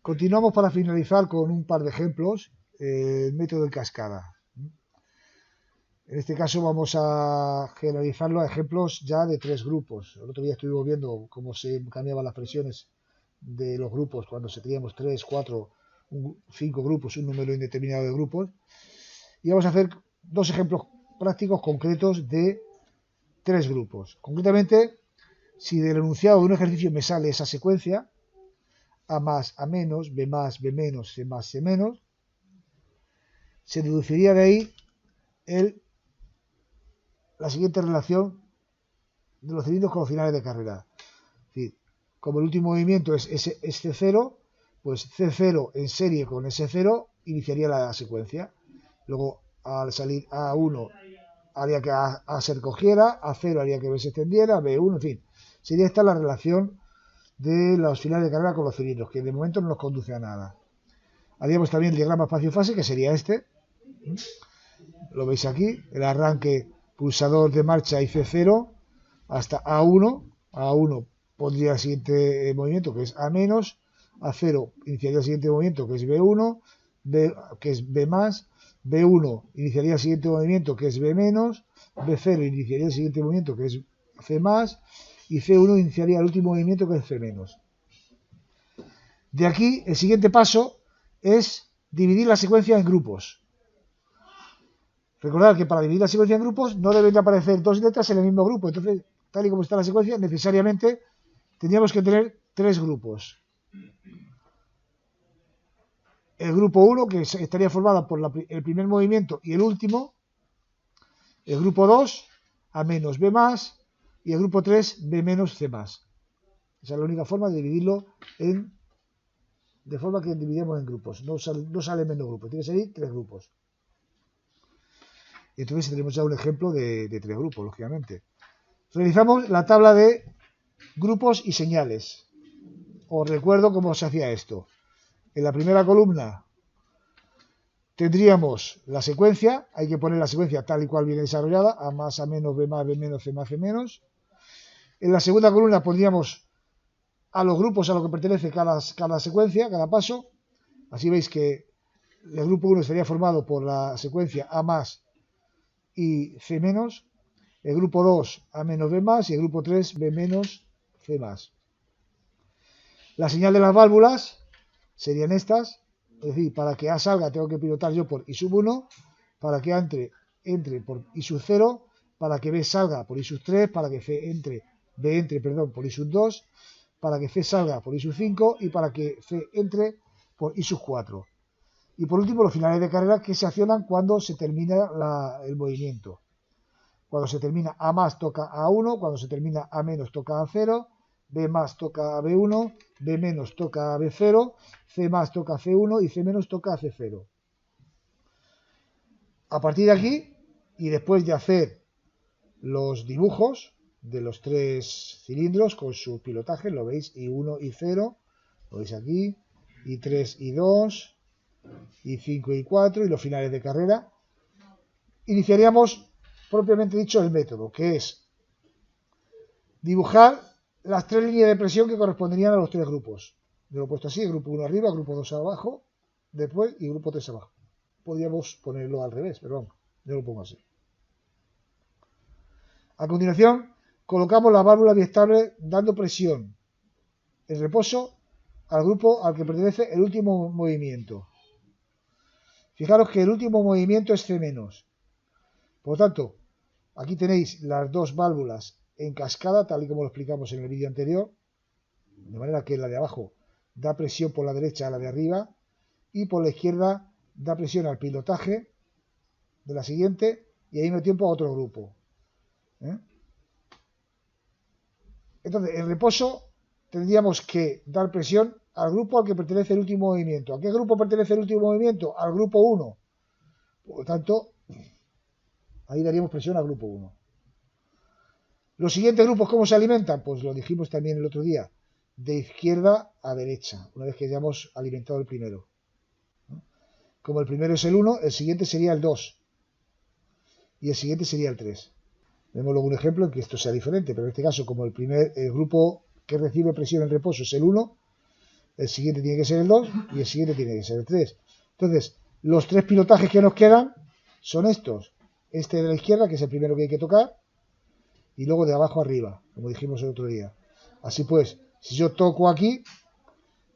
Continuamos para finalizar con un par de ejemplos, el método en cascada. En este caso vamos a generalizarlo a ejemplos ya de 3 grupos. El otro día estuvimos viendo cómo se cambiaban las presiones de los grupos cuando teníamos 3, 4, 5 grupos, un número indeterminado de grupos. Y vamos a hacer 2 ejemplos prácticos concretos de 3 grupos. Concretamente, si del enunciado de un ejercicio me sale esa secuencia, A más, A menos, B más, B menos, C más, C menos, se deduciría de ahí la siguiente relación de los cilindros con los finales de carrera. Es decir, como el último movimiento es C0, pues C0 en serie con S0 iniciaría la secuencia. Luego, al salir A1 haría que A se recogiera, A0 haría que B se extendiera, B1, en fin. Sería esta la relación de los finales de carrera con los cilindros, que de momento no nos conduce a nada. Haríamos también el diagrama espacio-fase, que sería este. Lo veis aquí, el arranque, pulsador de marcha y C0 hasta A1. A1 pondría el siguiente movimiento, que es A menos. A0 iniciaría el siguiente movimiento, que es B1, que es B más. B1 iniciaría el siguiente movimiento, que es B menos. B0 iniciaría el siguiente movimiento, que es C más. Y C1 iniciaría el último movimiento, que es C menos. De aquí, el siguiente paso es dividir la secuencia en grupos. Recordad que para dividir la secuencia en grupos no deben de aparecer 2 letras en el mismo grupo. Entonces, tal y como está la secuencia, necesariamente tendríamos que tener 3 grupos. El grupo 1, que estaría formado por el primer movimiento y el último. El grupo 2, A menos B más. Y el grupo 3, B menos C más. Esa es la única forma de dividirlo de forma que dividimos en grupos. No sale menos grupos, tiene que salir 3 grupos. Y entonces tenemos ya un ejemplo de 3 grupos, lógicamente. Realizamos la tabla de grupos y señales. Os recuerdo cómo se hacía esto. En la primera columna tendríamos la secuencia, hay que poner la secuencia tal y cual viene desarrollada, A más, A menos, B más, B menos, C más, C menos. En la segunda columna pondríamos a los grupos a los que pertenece cada secuencia, cada paso. Así veis que el grupo 1 estaría formado por la secuencia A más y C menos, el grupo 2 A menos B más y el grupo 3 B menos C más. La señal de las válvulas serían estas, es decir, para que A salga tengo que pivotar yo por I sub 1, para que A entre por I sub 0, para que B salga por I sub 3, para que B entre por I sub 2, para que C salga por I sub 5 y para que C entre por I sub 4. Y por último, los finales de carrera que se accionan cuando se termina el movimiento. Cuando se termina A más toca A1, cuando se termina A menos toca A0, B más toca a B1, B menos toca a B0, C más toca a C1 y C menos toca a C0. A partir de aquí, y después de hacer los dibujos de los 3 cilindros con sus pilotajes, lo veis, I1 y 0, lo veis aquí, I3 y 2, I5 y 4 y los finales de carrera, iniciaríamos propiamente dicho el método, que es dibujar las 3 líneas de presión que corresponderían a los 3 grupos. Yo lo he puesto así, el grupo 1 arriba, grupo 2 abajo, después y grupo 3 abajo. Podríamos ponerlo al revés, pero vamos, yo lo pongo así. A continuación, colocamos la válvula biestable dando presión en reposo al grupo al que pertenece el último movimiento. Fijaros que el último movimiento es C-. Por lo tanto, aquí tenéis las 2 válvulas en cascada, tal y como lo explicamos en el vídeo anterior, de manera que la de abajo da presión por la derecha a la de arriba y por la izquierda da presión al pilotaje de la siguiente y al mismo tiempo a otro grupo. Entonces, en reposo tendríamos que dar presión al grupo al que pertenece el último movimiento. ¿A qué grupo pertenece el último movimiento? Al grupo 1. Por lo tanto, ahí daríamos presión al grupo 1. Los siguientes grupos, ¿cómo se alimentan? Pues lo dijimos también el otro día, de izquierda a derecha, una vez que hayamos alimentado el primero. Como el primero es el 1, el siguiente sería el 2 y el siguiente sería el 3. Vemos luego un ejemplo en que esto sea diferente, pero en este caso, como el grupo que recibe presión en reposo es el 1, el siguiente tiene que ser el 2 y el siguiente tiene que ser el 3. Entonces, los 3 pilotajes que nos quedan son estos. Este de la izquierda, que es el primero que hay que tocar, y luego de abajo arriba, como dijimos el otro día. Así pues, si yo toco aquí,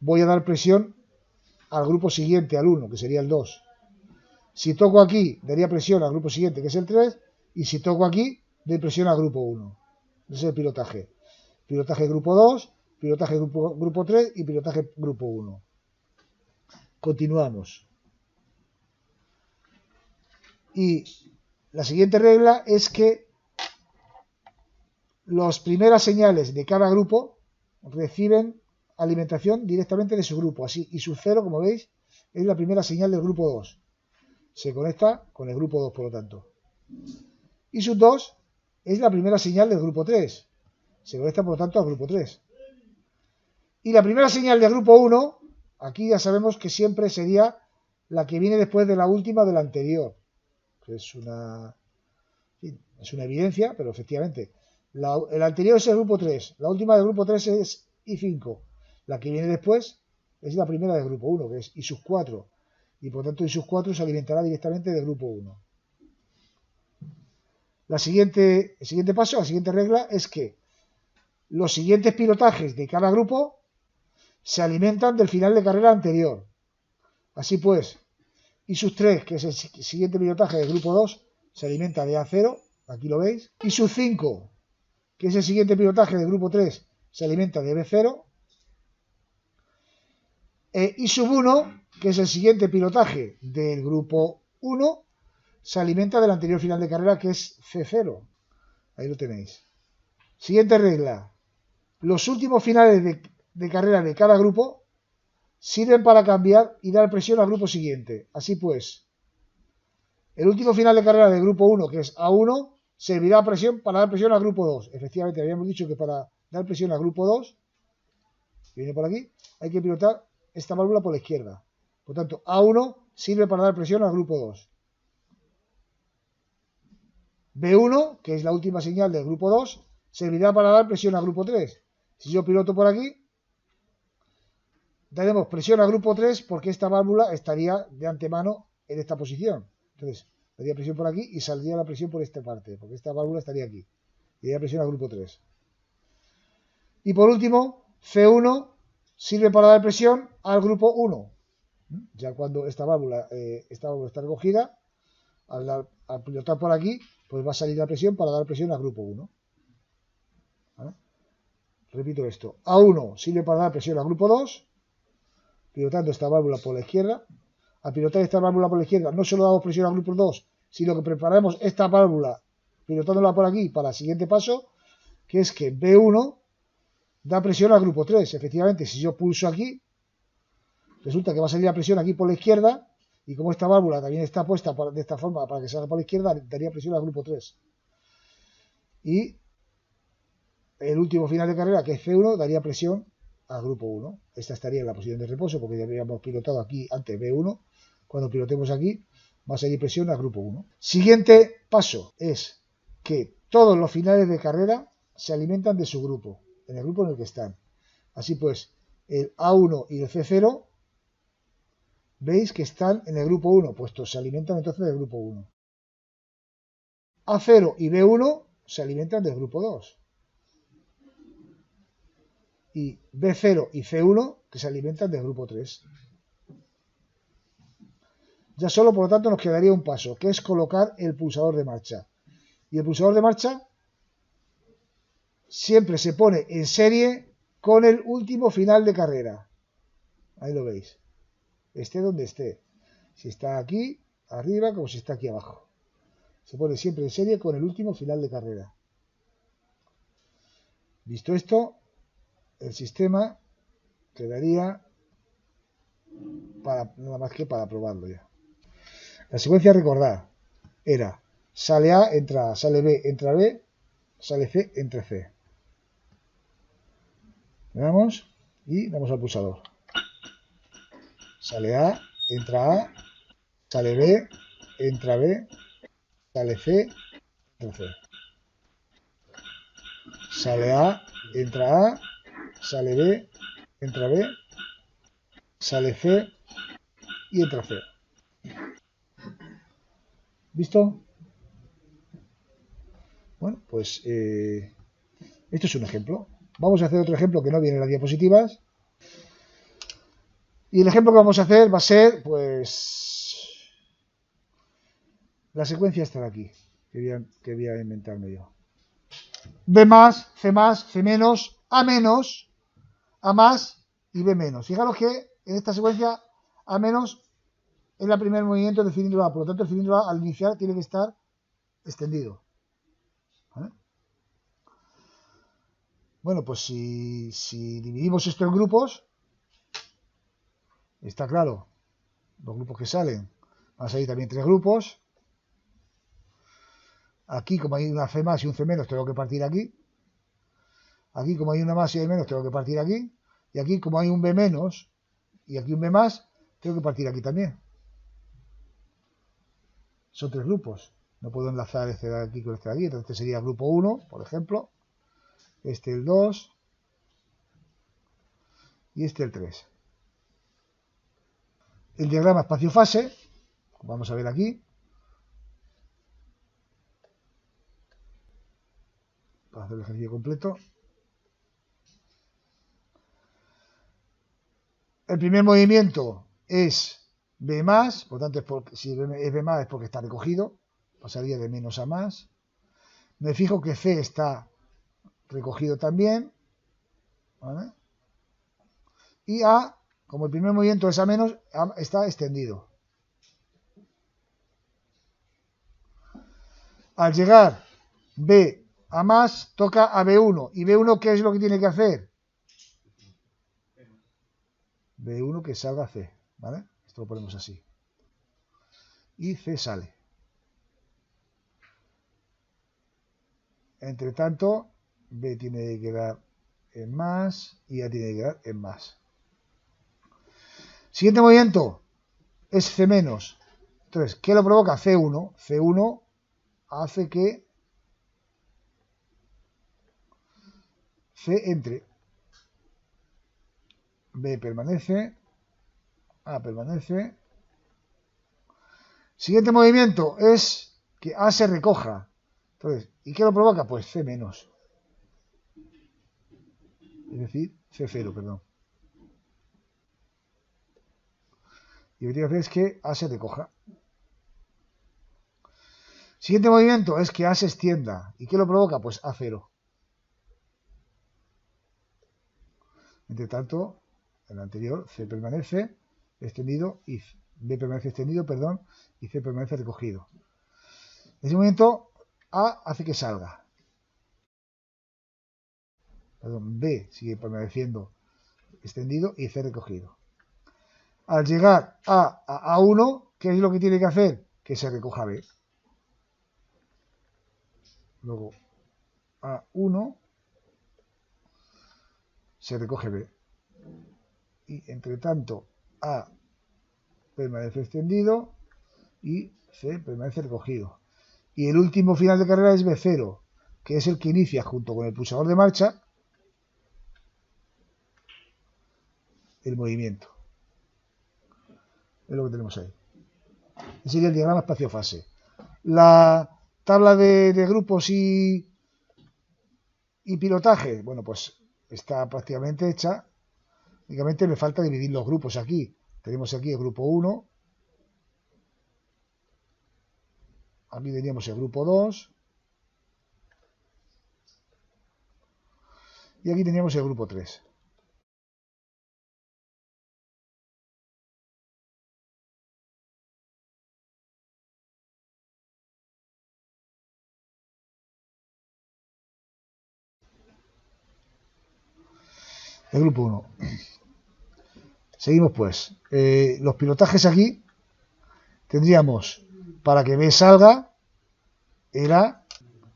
voy a dar presión al grupo siguiente, al 1, que sería el 2. Si toco aquí, daría presión al grupo siguiente, que es el 3, y si toco aquí, doy presión al grupo 1. Ese es el pilotaje. Pilotaje grupo 2, pilotaje grupo 3 y pilotaje grupo 1. Continuamos. Y la siguiente regla es que las primeras señales de cada grupo reciben alimentación directamente de su grupo. Así, y su 0, como veis, es la primera señal del grupo 2. Se conecta con el grupo 2, por lo tanto. Y sub 2 es la primera señal del grupo 3. Se conecta, por lo tanto, al grupo 3. Y la primera señal del grupo 1, aquí ya sabemos que siempre sería la que viene después de la última de la anterior. Es una evidencia, pero efectivamente. El anterior es el grupo 3. La última del grupo 3 es I5. La que viene después es la primera del grupo 1, que es I sub 4. Y por tanto I sub 4 se alimentará directamente del grupo 1. El siguiente paso, la siguiente regla es que los siguientes pilotajes de cada grupo se alimentan del final de carrera anterior. Así pues, I sub 3, que es el siguiente pilotaje del grupo 2, se alimenta de A0, aquí lo veis. I sub 5, que es el siguiente pilotaje del grupo 3, se alimenta de B0. I sub 1, que es el siguiente pilotaje del grupo 1, se alimenta del anterior final de carrera, que es C0. Ahí lo tenéis. Siguiente regla. Los últimos finales de carrera de cada grupo sirven para cambiar y dar presión al grupo siguiente. Así pues, el último final de carrera del grupo 1, que es A1, servirá para dar presión al grupo 2. Efectivamente, habíamos dicho que para dar presión al grupo 2, que viene por aquí, hay que pilotar esta válvula por la izquierda. Por tanto, A1 sirve para dar presión al grupo 2. B1, que es la última señal del grupo 2, servirá para dar presión al grupo 3. Si yo piloto por aquí, daremos presión al grupo 3 porque esta válvula estaría de antemano en esta posición. Entonces, daría presión por aquí y saldría la presión por esta parte, porque esta válvula estaría aquí. Y daría presión al grupo 3. Y por último, C1 sirve para dar presión al grupo 1. Ya cuando esta válvula está recogida, al pilotar por aquí, pues va a salir la presión para dar presión al grupo 1. ¿Vale? Repito esto. A1 sirve para dar presión al grupo 2, pilotando esta válvula por la izquierda. Al pilotar esta válvula por la izquierda, no solo damos presión al grupo 2, sino que preparamos esta válvula pilotándola por aquí para el siguiente paso, que es que B1 da presión al grupo 3. Efectivamente, si yo pulso aquí, resulta que va a salir la presión aquí por la izquierda, y como esta válvula también está puesta de esta forma para que salga por la izquierda, daría presión al grupo 3. Y el último final de carrera, que es C1, daría presión al grupo 1. Esta estaría en la posición de reposo, porque ya habíamos pilotado aquí antes B1. Cuando pilotemos aquí, va a salir presión al grupo 1. Siguiente paso es que todos los finales de carrera se alimentan de su grupo, en el grupo en el que están. Así pues, el A1 y el C0, veis que están en el grupo 1, puesto se alimentan entonces del grupo 1. A0 y B1 se alimentan del grupo 2. Y B0 y C1 que se alimentan del grupo 3. Ya solo, por lo tanto, nos quedaría un paso, que es colocar el pulsador de marcha. Y el pulsador de marcha siempre se pone en serie con el último final de carrera. Ahí lo veis. Esté donde esté. Si está aquí, arriba, como si está aquí abajo. Se pone siempre en serie con el último final de carrera. Visto esto, el sistema quedaría nada más que para probarlo ya. La secuencia, recordad, era sale A, entra A, sale B, entra B, sale C, entra C. Veamos y damos al pulsador. Sale A, entra A, sale B, entra B, sale C, entra C. Sale A, entra A, sale B, entra B, sale C y entra C. ¿Visto? Bueno, pues esto es un ejemplo. Vamos a hacer otro ejemplo que no viene en las diapositivas. Y el ejemplo que vamos a hacer va a ser, pues, la secuencia esta de aquí, que voy a inventarme yo. B más, C menos, A más y B menos. Fijaros que en esta secuencia A menos es el primer movimiento del cilindro A, por lo tanto el cilindro A al iniciar tiene que estar extendido. ¿Vale? Bueno, pues si dividimos esto en grupos, está claro, los grupos que salen, van a salir también 3 grupos. Aquí, como hay una C más y un C menos, tengo que partir aquí. Aquí, como hay una más y hay menos, tengo que partir aquí. Y aquí, como hay un B menos y aquí un B más, tengo que partir aquí también. Son 3 grupos. No puedo enlazar este de aquí con este de aquí. Entonces este sería grupo 1, por ejemplo. Este el 2. Y este el 3. El diagrama espacio-fase, vamos a ver aquí. Para hacer el ejercicio completo. El primer movimiento es B más, por tanto, si es B más es porque está recogido. Pasaría de menos a más. Me fijo que C está recogido también. ¿Vale? Y A, como el primer movimiento es A menos, está extendido. Al llegar B a más, toca a B1. ¿Y B1 qué es lo que tiene que hacer? B1 que salga C. ¿Vale? Esto lo ponemos así. Y C sale. Entre tanto, B tiene que quedar en más y A tiene que quedar en más. Siguiente movimiento es C menos. Entonces, ¿qué lo provoca? C1. C1 hace que C entre. B permanece. A permanece. Siguiente movimiento es que A se recoja. Entonces, ¿y qué lo provoca? Pues C menos. Es decir, C0, perdón. Y lo que tiene que hacer es que A se recoja. Siguiente movimiento es que A se extienda. ¿Y qué lo provoca? Pues A0. Entre tanto, el anterior, C permanece extendido y B permanece extendido, perdón, y C permanece recogido. En ese momento, A hace que salga. Perdón, B sigue permaneciendo extendido y C recogido. Al llegar A a A1, ¿qué es lo que tiene que hacer? Que se recoja B. Luego A1 se recoge B. Y entre tanto A permanece extendido y C permanece recogido. Y el último final de carrera es B0, que es el que inicia junto con el pulsador de marcha el movimiento. Es lo que tenemos ahí. Ese sería el diagrama espacio-fase. La tabla de grupos y pilotaje, bueno, pues está prácticamente hecha. Únicamente me falta dividir los grupos aquí. Tenemos aquí el grupo 1. Aquí teníamos el grupo 2. Y aquí teníamos el grupo 3. El grupo 1. Seguimos pues. Los pilotajes aquí tendríamos para que B salga era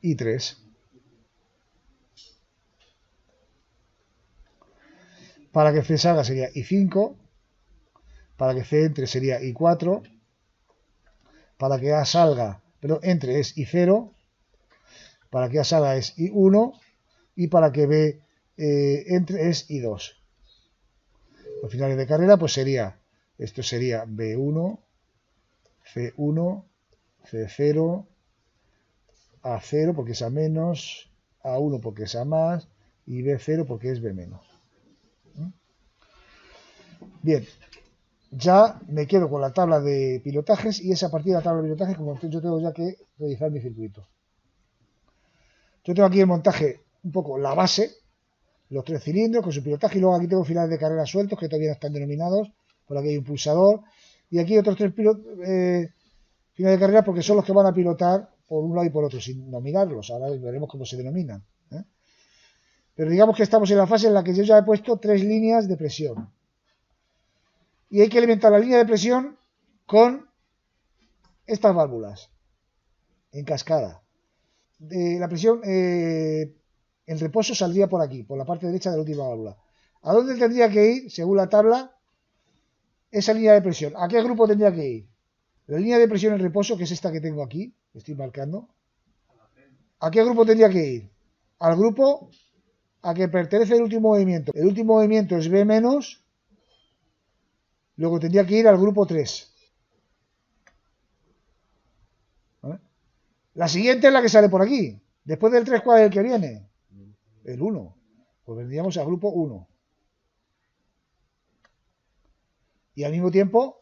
I3. Para que C salga sería I5. Para que C entre sería I4. Para que A salga, pero entre es I0. Para que A salga es I1. Y para que B entre es I2. Los finales de carrera, pues sería, esto sería B1, C1, C0, A0 porque es A menos, A1 porque es A más y B0 porque es B menos. Bien, ya me quedo con la tabla de pilotajes y es a partir de la tabla de pilotajes como yo tengo ya que realizar mi circuito. Yo tengo aquí el montaje, un poco la base, los 3 cilindros con su pilotaje y luego aquí tengo finales de carrera sueltos que todavía no están denominados. Por aquí hay un pulsador y aquí otros 3 finales de carrera porque son los que van a pilotar por un lado y por otro sin nominarlos. Ahora veremos cómo se denominan. Pero digamos que estamos en la fase en la que yo ya he puesto 3 líneas de presión. Y hay que alimentar la línea de presión con estas válvulas en cascada. La presión en reposo saldría por aquí, por la parte derecha de la última válvula. ¿A dónde tendría que ir, según la tabla, esa línea de presión? ¿A qué grupo tendría que ir? La línea de presión en reposo, que es esta que tengo aquí, que estoy marcando. ¿A qué grupo tendría que ir? Al grupo a que pertenece el último movimiento. El último movimiento es B menos, luego tendría que ir al grupo 3. ¿Vale? La siguiente es la que sale por aquí. Después del 3, ¿cuál es el que viene? El 1. Pues vendríamos al grupo 1. Y al mismo tiempo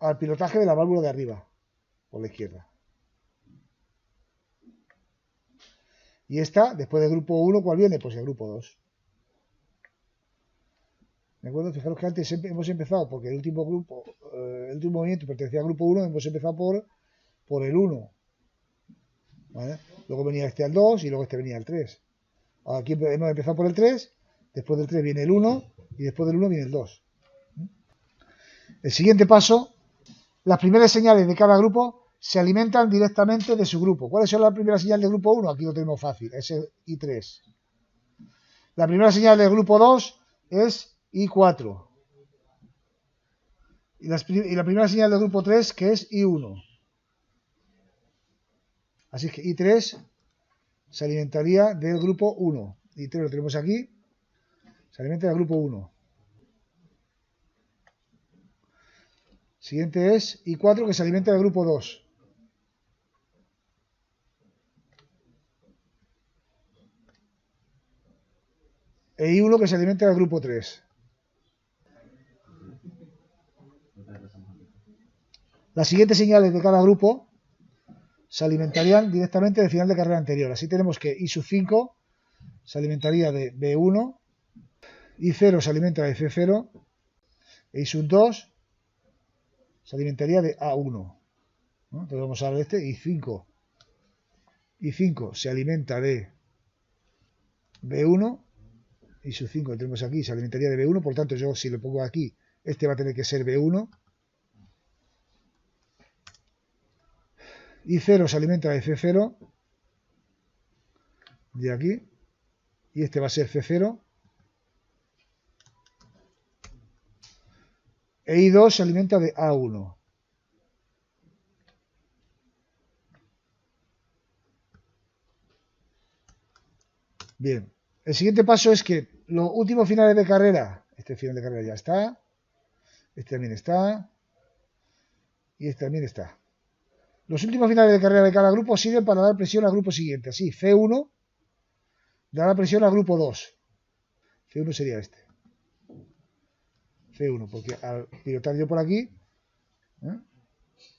al pilotaje de la válvula de arriba, por la izquierda. Y esta, después del grupo 1, ¿cuál viene? Pues el grupo 2. ¿De acuerdo? Fijaros que antes hemos empezado, porque el último grupo, el último movimiento pertenecía al grupo 1, hemos empezado por el 1. ¿Vale? Luego venía este al 2 y luego este venía al 3. Aquí hemos empezado por el 3, después del 3 viene el 1 y después del 1 viene el 2. El siguiente paso, las primeras señales de cada grupo se alimentan directamente de su grupo. ¿Cuáles son las primeras señales del grupo 1? Aquí lo tenemos fácil, es el I3. La primera señal del grupo 2 es I4. Y la primera señal del grupo 3 que es I1. Así que I3 se alimentaría del grupo 1. I3 lo tenemos aquí, se alimenta del grupo 1. Siguiente es I4 que se alimenta del grupo 2. E I1 que se alimenta del grupo 3. Las siguientes señales de cada grupo se alimentarían directamente del final de carrera anterior. Así tenemos que I5 se alimentaría de B1, I0 se alimenta de C0, e I2 se alimentaría de A1. ¿No? Entonces vamos a ver este, I5 se alimenta de B1, I5 lo tenemos aquí, se alimentaría de B1, por tanto yo si lo pongo aquí, este va a tener que ser B1. I0 se alimenta de C0, de aquí, y este va a ser C0. E I2 se alimenta de A1. Bien, el siguiente paso es que los últimos finales de carrera, este final de carrera ya está, este también está, y este también está. Los últimos finales de carrera de cada grupo sirven para dar presión al grupo siguiente. Así, C1 dará presión al grupo 2. C1 sería este. C1, porque al pilotar yo por aquí,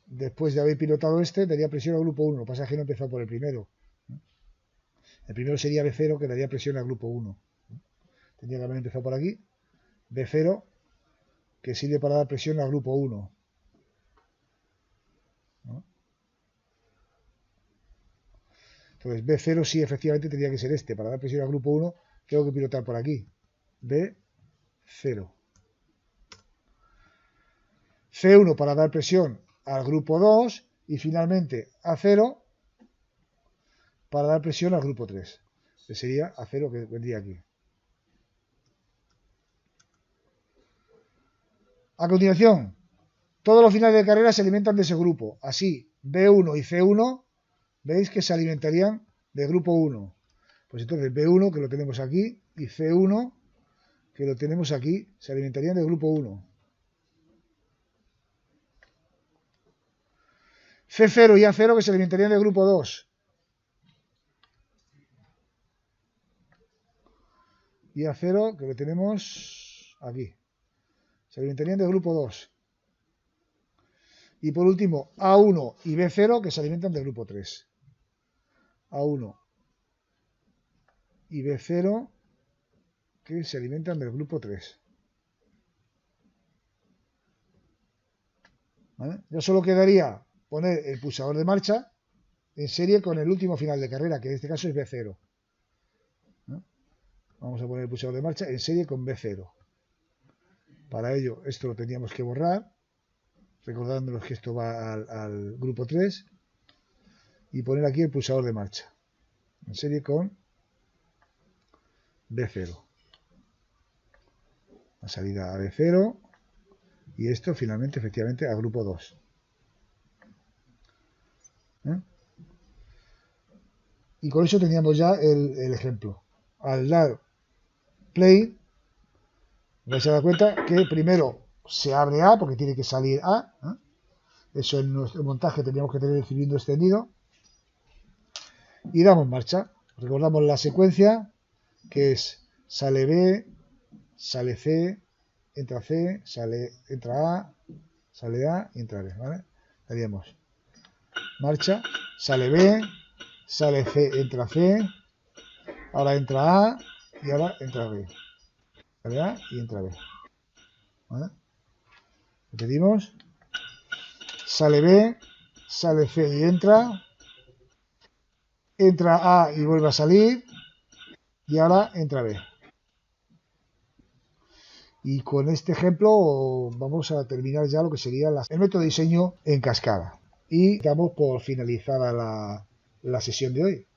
después de haber pilotado este, daría presión al grupo 1. Lo que pasa es que no empezó por el primero. El primero sería B0, que daría presión al grupo 1. Tendría que haber empezado por aquí. B0, que sirve para dar presión al grupo 1. ¿No? Entonces B0 sí efectivamente tendría que ser este. Para dar presión al grupo 1 tengo que pilotar por aquí. B0. C1 para dar presión al grupo 2 y finalmente A0 para dar presión al grupo 3. Que sería A0 que vendría aquí. A continuación, todos los finales de carrera se alimentan de ese grupo. Así, B1 y C1, veis que se alimentarían del grupo 1. Pues entonces B1, que lo tenemos aquí, y C1, que lo tenemos aquí, se alimentarían del grupo 1. C0 y A0 que se alimentarían del grupo 2. Y A0 que lo tenemos aquí. Se alimentarían del grupo 2. Y por último, A1 y B0 que se alimentan del grupo 3. A1 y B0 que se alimentan del grupo 3. ¿Vale? Ya solo quedaría poner el pulsador de marcha en serie con el último final de carrera, que en este caso es B0. ¿No? Vamos a poner el pulsador de marcha en serie con B0. Para ello, esto lo teníamos que borrar, recordándonos que esto va al grupo 3, y poner aquí el pulsador de marcha en serie con B0. La salida a B0 y esto finalmente efectivamente al grupo 2. Y con eso teníamos ya el ejemplo. Al dar play, vais a dar cuenta que primero se abre A porque tiene que salir A. Eso en nuestro montaje teníamos que tener el cilindro extendido. Y damos marcha. Recordamos la secuencia que es sale B, sale C, entra A, sale A y entra B. ¿Vale? Haríamos marcha, sale B, sale C, entra C, ahora entra A y ahora entra B. Sale A y entra B. ¿Vale? Repetimos. Sale B, sale C y entra A y vuelve a salir y ahora entra B. Y con este ejemplo vamos a terminar ya lo que sería el método de diseño en cascada. Y damos por finalizada la sesión de hoy.